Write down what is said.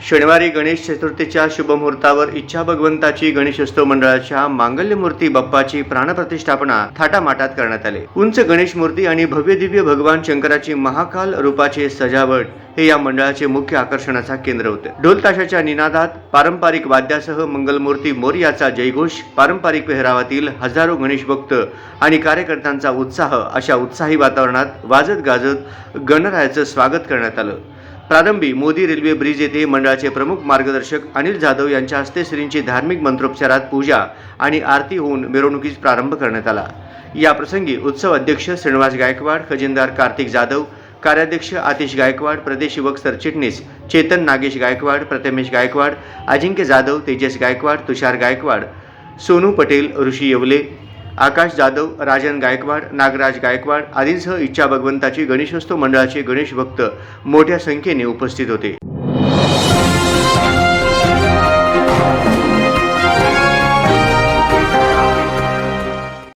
शनिवारी गणेश चतुर्थीच्या शुभमुहूर्तावर इच्छा भगवंताची गणेशोत्सव मंडळाच्या मांगल्यमूर्ती बाप्पाची प्राणप्रतिष्ठापना थाटामाटात करण्यात आले। उंच गणेश मूर्ती आणि भव्य दिव्य भगवान शंकराची महाकाल रूपाचे सजावट हे या मंडळाचे मुख्य आकर्षणाचा केंद्र होते। ढोल ताशाच्या निनादात पारंपरिक वाद्यासह मंगलमूर्ती मोरयाचा जयघोष, पारंपरिक पेहरावातील हजारो गणेश भक्त आणि कार्यकर्त्यांचा उत्साह अशा उत्साही वातावरणात वाजत गाजत गणरायाचं स्वागत करण्यात आलं। प्रारंभी मोदी रेल्वे ब्रिज येथे मंडळाचे प्रमुख मार्गदर्शक अनिल जाधव यांच्या हस्ते श्रींची धार्मिक मंत्रोपचारात पूजा आणि आरती होऊन मिरवणुकीस प्रारंभ करण्यात आला। या प्रसंगी उत्सव अध्यक्ष श्रीनिवास गायकवाड, खजिनदार कार्तिक जाधव, कार्याध्यक्ष आतिश गायकवाड, प्रदेश युवक सरचिटणीस चेतन नागेश गायकवाड, प्रथमेश गायकवाड, अजिंक्य जाधव, तेजस गायकवाड, तुषार गायकवाड, सोनू पटेल, ऋषी येवले, आकाश जाधव, राजन गायकवाड, नागराज गायकवाड आदींसह इच्छा भगवंताची गणेशोत्सव मंडळाचे गणेश भक्त मोठ्या संख्येने उपस्थित होते।